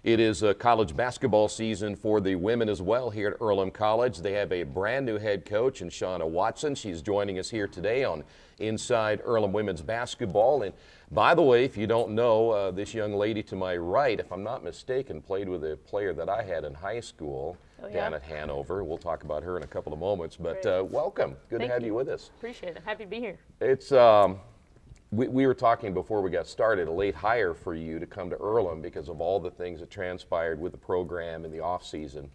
It is a college basketball season for the women as well here at Earlham College. They have a brand new head coach in SHAUNA Watson. She's joining us here today on Inside Earlham Women's Basketball. And by the way, if you don't know, this young lady to my right, if I'm not mistaken, played with a player that I had in high school down at Hanover. We'll talk about her in a couple of moments, but welcome. Good to have you with us. Appreciate it. Happy to be here. It's we were talking before we got started, a late hire for you to come to Earlham because of all the things that transpired with the program in the off season.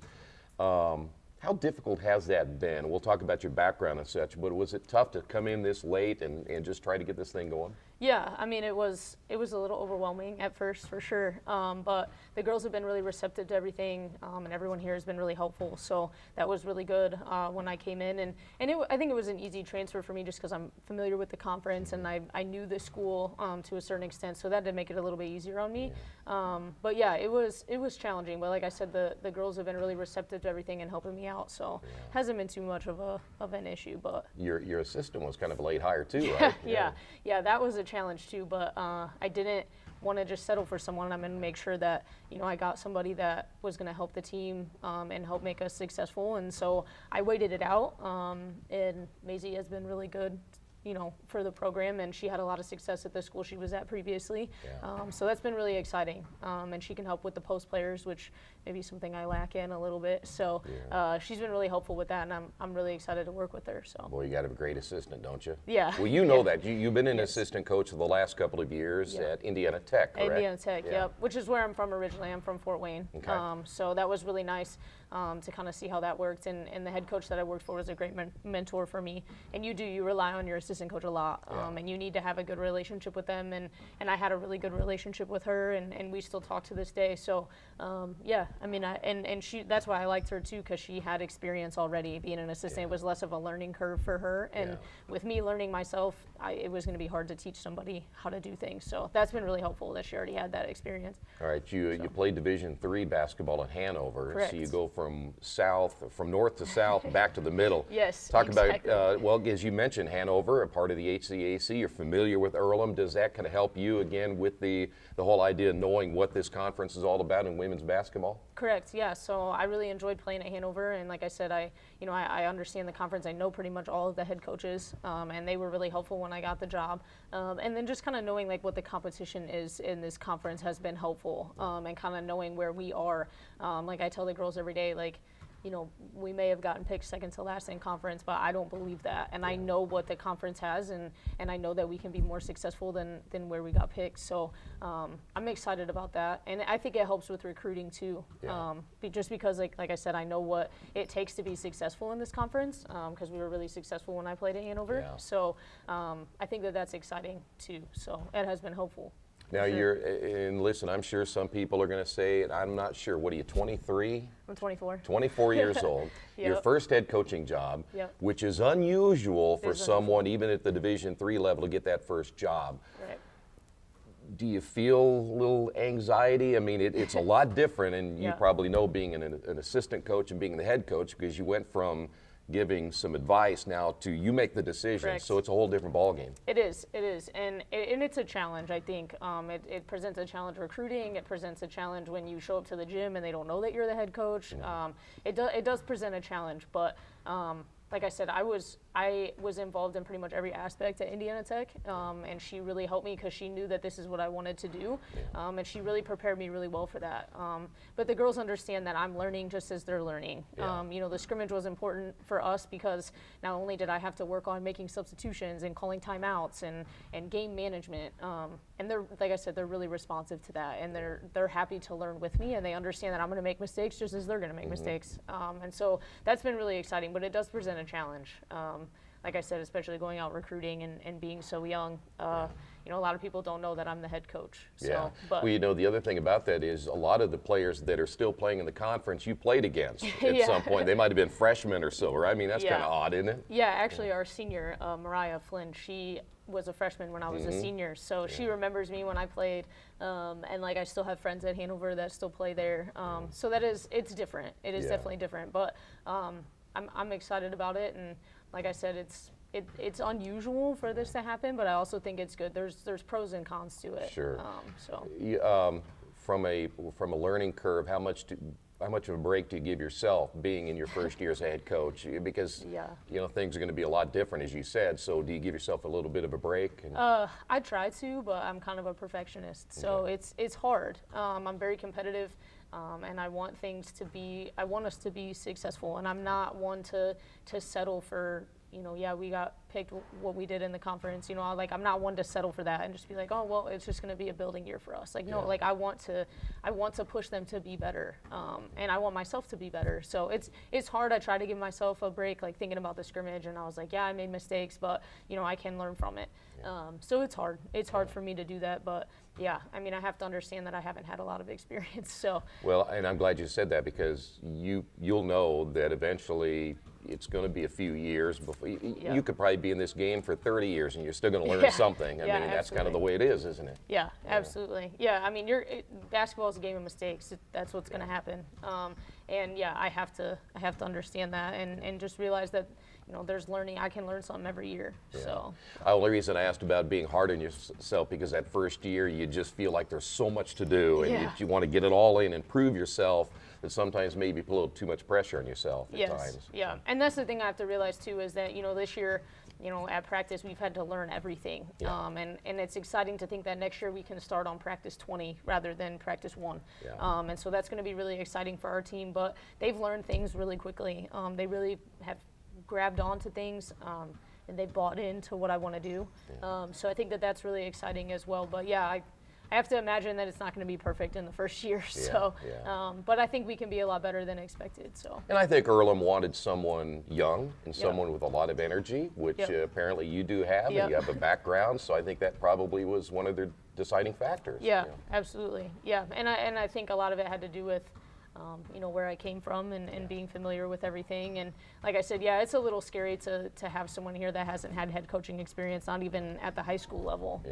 How difficult has that been? We'll talk about your background and such, but was it tough to come in this late and just try to get this thing going? Yeah, I mean, it was a little overwhelming at first, for sure. But the girls have been really receptive to everything, and everyone here has been really helpful. So that was really good when I came in, and I think it was an easy transfer for me just because I'm familiar with the conference and I knew the school to a certain extent. So that did make it a little bit easier on me. But yeah, it was challenging. But like I said, the girls have been really receptive to everything and helping me out. So it hasn't been too much of an issue. But your assistant was kind of a late hire too, right? Yeah, that was a challenge too, but I didn't want to just settle for someone. I'm going to make sure that, I got somebody that was going to help the team and help make us successful. And so I waited it out, and Maisie has been really good, for the program, and she had a lot of success at the school she was at previously. So that's been really exciting, and she can help with the post players, which maybe something I lack in a little bit. So she's been really helpful with that, and I'm really excited to work with her. So. Boy, you got a great assistant, don't you? Yeah. Well, you know that. You've been an assistant coach for the last couple of years at Indiana Tech, correct? Indiana Tech, yep. Which is where I'm from originally. I'm from Fort Wayne. Okay. So that was really nice to kind of see how that worked. And the head coach that I worked for was a great mentor for me. And you rely on your assistant coach a lot. And you need to have a good relationship with them. And I had a really good relationship with her, and we still talk to this day. So, I mean, that's why I liked her too, because she had experience already being an assistant. It was less of a learning curve for her. And with me learning myself, it was going to be hard to teach somebody how to do things. So that's been really helpful that she already had that experience. All right, you played Division III basketball at Hanover. Correct. So you go from north to south, back to the middle. Yes, Talk exactly. about, well, as you mentioned, Hanover, a part of the HCAC. You're familiar with Earlham. Does that kind of help you, again, with the whole idea of knowing what this conference is all about in women's basketball? Correct, yeah. So I really enjoyed playing at Hanover, and like I said, I understand the conference. I know pretty much all of the head coaches, and they were really helpful when I got the job. And then just kind of knowing like what the competition is in this conference has been helpful, and kind of knowing where we are. Like I tell the girls every day, like, we may have gotten picked second to last in conference, but I don't believe that. And I know what the conference has, and I know that we can be more successful than where we got picked. So I'm excited about that. And I think it helps with recruiting too. Just because, like I said, I know what it takes to be successful in this conference, because we were really successful when I played at Hanover. So I think that that's exciting too. So it has been helpful. Now and listen, I'm sure some people are going to say, I'm not sure, what are you, 23? I'm 24. 24 years old. Your first head coaching job, which is unusual for someone even at the Division III level to get that first job. Right. Do you feel a little anxiety? I mean, it's a lot different, and you probably know being an assistant coach and being the head coach, because you went from giving some advice now to you make the decision. Correct. So it's a whole different ballgame. It is, and it's a challenge. I think it presents a challenge recruiting. It presents a challenge when you show up to the gym and they don't know that you're the head coach. It does present a challenge, but like I said, I was involved in pretty much every aspect at Indiana Tech, and she really helped me because she knew that this is what I wanted to do, and she really prepared me really well for that. But the girls understand that I'm learning just as they're learning. The scrimmage was important for us because not only did I have to work on making substitutions and calling timeouts and game management, and they're, like I said, they're really responsive to that, and they're happy to learn with me, and they understand that I'm going to make mistakes just as they're going to make mistakes, and so that's been really exciting. But it does present a challenge. Like I said, especially going out recruiting and being so young, a lot of people don't know that I'm the head coach. So, well, the other thing about that is a lot of the players that are still playing in the conference you played against at some point. They might have been freshmen or so, right? I mean, that's kind of odd, isn't it? Yeah, actually, our senior, Mariah Flynn, she was a freshman when I was a senior, so she remembers me when I played, and like I still have friends at Hanover that still play there. So it's different. It is definitely different, but I'm excited about it, and like I said, it's unusual for this to happen, but I also think it's good. There's pros and cons to it. Sure. from a learning curve, how much of a break do you give yourself being in your first year as a head coach? Because you know, things are going to be a lot different, as you said. So do you give yourself a little bit of a break? I try to, but I'm kind of a perfectionist, so it's hard. I'm very competitive, and I want I want us to be successful, and I'm not one to settle for, you know, yeah, we got picked what we did in the conference, you know, I'm not one to settle for that and just be like, oh, well, it's just going to be a building year for us. Like, no, like I want to push them to be better, and I want myself to be better. So it's hard. I try to give myself a break, like thinking about the scrimmage, and I was like, yeah, I made mistakes, but, you know, I can learn from it. So it's hard. It's hard for me to do that, but yeah, I mean, I have to understand that I haven't had a lot of experience, so. Well, and I'm glad you said that, because you'll know that eventually it's going to be a few years before you could probably be in this game for 30 years and you're still going to learn something. I mean, that's kind of the way it is, isn't it? Yeah, absolutely. Yeah, I mean, basketball is a game of mistakes. That's what's going to happen. And yeah, I have to understand that and just realize that, you know, there's learning. I can learn something every year. So. The only reason I asked about being hard on yourself, because that first year you just feel like there's so much to do, and you want to get it all in and prove yourself. That sometimes maybe put a little too much pressure on yourself at times. Yeah, and that's the thing I have to realize too, is that, you know, this year, you know, at practice we've had to learn everything, and it's exciting to think that next year we can start on practice 20 rather than practice 1, and so that's going to be really exciting for our team. But they've learned things really quickly. They really have grabbed onto things, and they bought into what I want to do. So I think that that's really exciting as well. But yeah, I have to imagine that it's not going to be perfect in the first year, but I think we can be a lot better than expected. So. And I think Earlham wanted someone young and someone with a lot of energy, which apparently you do have, and you have a background. So I think that probably was one of the deciding factors. Yeah, absolutely. Yeah, and I think a lot of it had to do with, you know, where I came from and being familiar with everything. And like I said, yeah, it's a little scary to have someone here that hasn't had head coaching experience, not even at the high school level.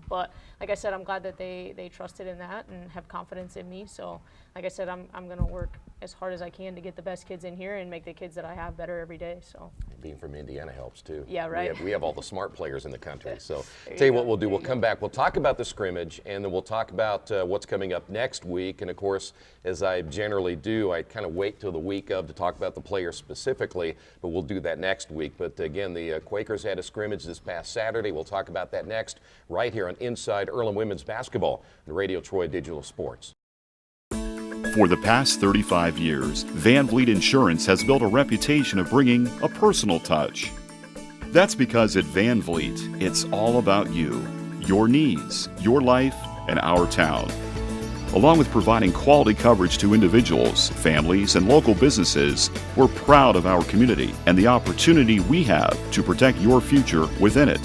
But like I said, I'm glad that they trusted in that and have confidence in me. So like I said, I'm going to work as hard as I can to get the best kids in here and make the kids that I have better every day. So being from Indiana helps too. Yeah, right. We have all the smart players in the country. So tell you what we'll do. We'll come back. We'll talk about the scrimmage, and then we'll talk about what's coming up next week. And of course, as I generally do, I kind of wait till the week of to talk about the players specifically, but we'll do that next week. But again, the Quakers had a scrimmage this past Saturday. We'll talk about that next, right here on Inside Earlham Women's Basketball on Radio Troy Digital Sports. For the past 35 years, Van Vliet Insurance has built a reputation of bringing a personal touch. That's because at Van Vliet, it's all about you, your needs, your life, and our town. Along with providing quality coverage to individuals, families, and local businesses, we're proud of our community and the opportunity we have to protect your future within it.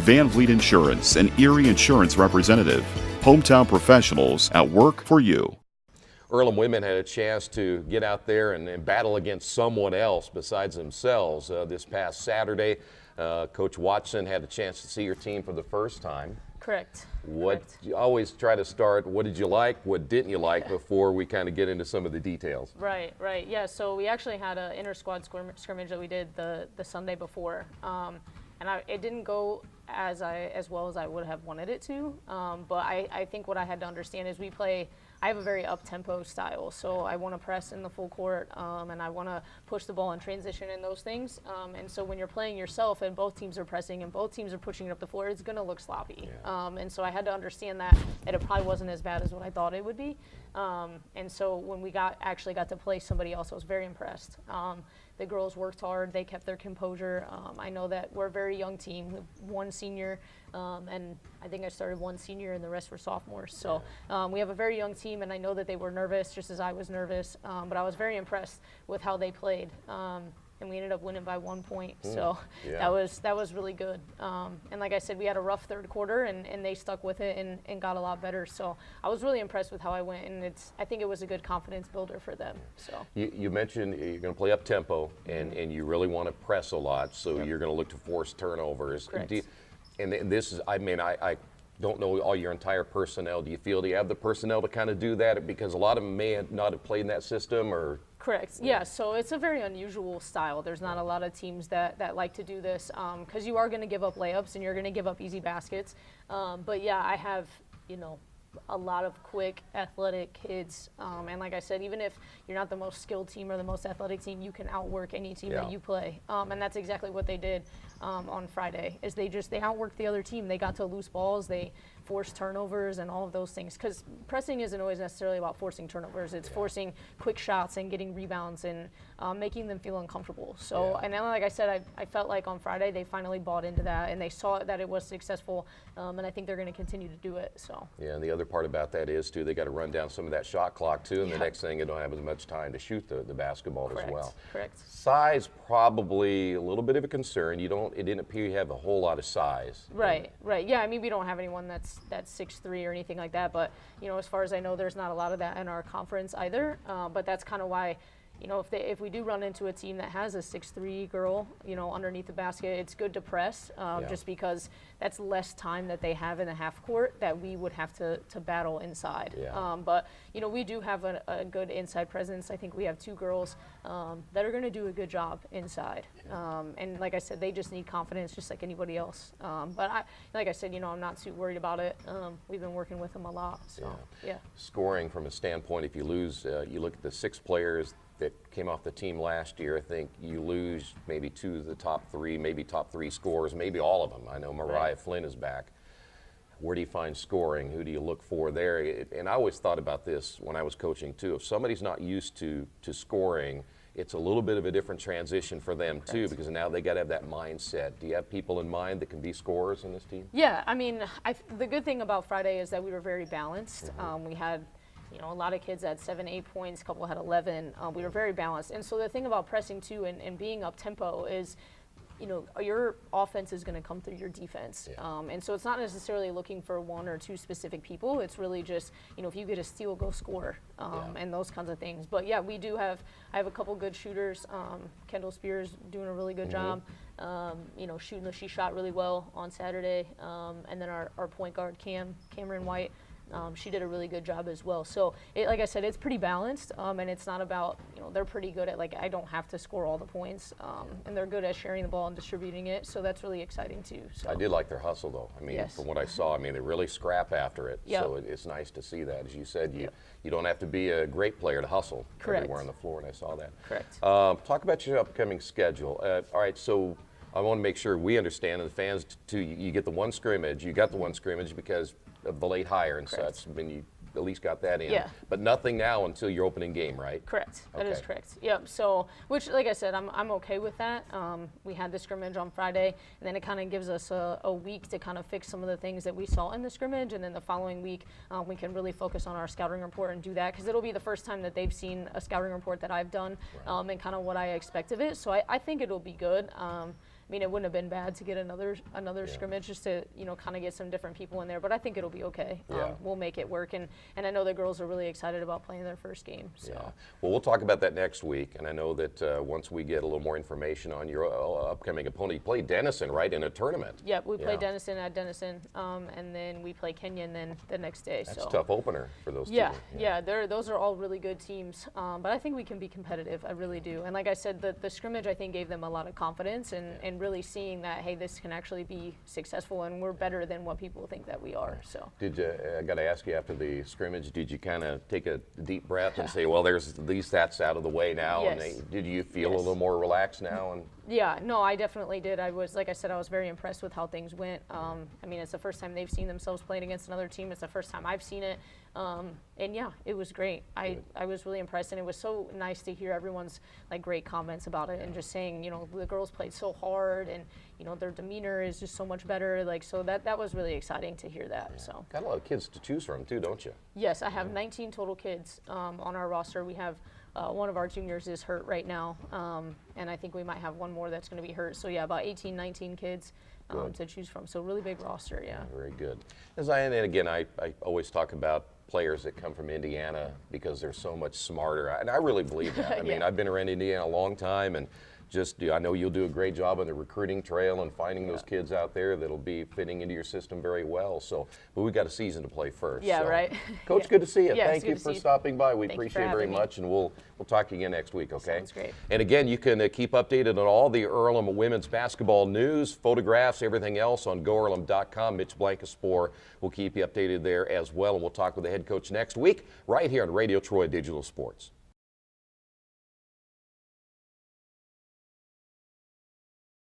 Van Vliet Insurance, an Erie Insurance representative. Hometown professionals at work for you. Earlham women had a chance to get out there and battle against someone else besides themselves this past Saturday. Coach Watson had a chance to see your team for the first time. Correct. You always try to start, what did you like, what didn't you like, before we kind of get into some of the details. Right. Yeah, so we actually had an inter-squad scrimmage that we did the Sunday before. And it didn't go as well as I would have wanted it to. But I think what I had to understand is I have a very up-tempo style, so I want to press in the full court, and I want to push the ball and transition in those things. And so when you're playing yourself and both teams are pressing and both teams are pushing it up the floor, it's going to look sloppy. And so I had to understand that it probably wasn't as bad as what I thought it would be. And so when we actually got to play somebody else, I was very impressed. The girls worked hard. They kept their composure. I know that we're a very young team, one senior, and I think I started one senior and the rest were sophomores. So we have a very young team, and I know that they were nervous just as I was nervous, but I was very impressed with how they played. And we ended up winning by 1 point, so that was really good. And like I said, we had a rough third quarter, and they stuck with it and got a lot better. So I was really impressed with how I went, and I think it was a good confidence builder for them. So you mentioned you're going to play up tempo, and you really want to press a lot, so you're going to look to force turnovers. Correct. And this is, I mean, I don't know all your entire personnel. Do you have the personnel to kind of do that? Because a lot of them may not have played in that system, or. Correct. Yeah, so it's a very unusual style. There's not a lot of teams that like to do this, because you are going to give up layups and you're going to give up easy baskets. But yeah, I have, a lot of quick, athletic kids. And like I said, even if you're not the most skilled team or the most athletic team, you can outwork any team that you play. And that's exactly what they did on Friday. Is they outworked the other team. They got to loose balls. They forced turnovers and all of those things. Because pressing isn't always necessarily about forcing turnovers. It's forcing quick shots and getting rebounds and making them feel uncomfortable. So, and then like I said, I felt like on Friday they finally bought into that and they saw that it was successful. And I think they're going to continue to do it. So. Yeah, and the other part about that is too, they got to run down some of that shot clock too, and the next thing, they don't have as much time to shoot the basketball as well. Correct. Size probably a little bit of a concern. It didn't appear you have a whole lot of size. Right. Yeah, I mean, we don't have anyone that's 6'3" or anything like that, but as far as I know, there's not a lot of that in our conference either. But that's kind of why. If we do run into a team that has a 6'3" girl, underneath the basket, it's good to press, just because that's less time that they have in the half court that we would have to battle inside. Yeah. But we do have a good inside presence. I think we have 2 girls that are going to do a good job inside. And like I said, they just need confidence, just like anybody else. But like I said, I'm not too worried about it. We've been working with them a lot. So yeah. Scoring from a standpoint, if you lose, you look at the 6 players that came off the team last year. I think you lose maybe 2 of the top 3, maybe top 3 scorers, maybe all of them. I know Mariah Flynn is back. Where do you find scoring? Who do you look for there? And I always thought about this when I was coaching too. If somebody's not used to scoring, it's a little bit of a different transition for them too, because now they got to have that mindset. Do you have people in mind that can be scorers in this team? Yeah, I mean, the good thing about Friday is that we were very balanced. We had a lot of kids had 7, 8 points, a couple had 11. We were very balanced. And so the thing about pressing too and being up tempo is, your offense is going to come through your defense. And so it's not necessarily looking for 1 or 2 specific people. It's really just, if you get a steal, go score, and those kinds of things. But yeah, I have a couple good shooters. Kendall Spears doing a really good job. She shot really well on Saturday. And then our point guard, Cameron White, she did a really good job as well. So, like I said, it's pretty balanced, and it's not about, they're pretty good at, I don't have to score all the points, and they're good at sharing the ball and distributing it, so that's really exciting too. So. I did like their hustle, though. I mean, from what I saw, they really scrap after it, so it's nice to see that. As you said, you don't have to be a great player to hustle everywhere on the floor, and I saw that. Correct. Talk about your upcoming schedule. All right, so I want to make sure we understand, and the fans too, you get the one scrimmage. You got the one scrimmage because of the late hire and such. I mean, you at least got that in. Yeah. But nothing now until your opening game, right? Correct. That is correct. Yep. So, which, like I said, I'm okay with that. We had the scrimmage on Friday, and then it kind of gives us a week to kind of fix some of the things that we saw in the scrimmage, and then the following week we can really focus on our scouting report and do that, because it'll be the first time that they've seen a scouting report that I've done, and kind of what I expect of it. So I think it'll be good. I mean, it wouldn't have been bad to get another scrimmage just to, kind of get some different people in there, but I think it'll be okay. We'll make it work, and I know the girls are really excited about playing their first game. So. Yeah. Well, we'll talk about that next week, and I know that once we get a little more information on your upcoming opponent, you play Denison, right, in a tournament? Yeah, we play Denison at Denison, and then we play Kenyon then the next day. That's a tough opener for those two. Yeah, those are all really good teams, but I think we can be competitive. I really do. And like I said, the scrimmage, I think, gave them a lot of confidence and really seeing that, hey, this can actually be successful, and we're better than what people think that we are. So. I got to ask you, after the scrimmage, did you kind of take a deep breath and say, well, there's these stats out of the way now? Yes. And did you feel a little more relaxed now? And yeah, no, I definitely did. Like I said, I was very impressed with how things went. I mean, it's the first time they've seen themselves playing against another team. It's the first time I've seen it. And yeah, it was great. I was really impressed, and it was so nice to hear everyone's great comments about it, and just saying, the girls played so hard, and their demeanor is just so much better. So that was really exciting to hear that. So got a lot of kids to choose from too, don't you? Yes, I have 19 total kids on our roster. We have one of our juniors is hurt right now, and I think we might have one more that's going to be hurt. So yeah, about 18, 19 kids to choose from. So really big roster, yeah. Very good. And again, I always talk about players that come from Indiana because they're so much smarter, and I really believe that. I mean, I've been around Indiana a long time, and I know you'll do a great job on the recruiting trail and finding those kids out there that'll be fitting into your system very well. So, but we've got a season to play first. Yeah, so. right. Coach, good to see you. Yeah, Thank you for stopping by. We Thank you for appreciate it very having me. much, and we'll talk to you again next week, okay? Sounds great. And again, you can keep updated on all the Earlham women's basketball news, photographs, everything else on GoEarlham.com. Mitch Blankenspore will keep you updated there as well, and we'll talk with the head coach next week right here on Radio Troy Digital Sports.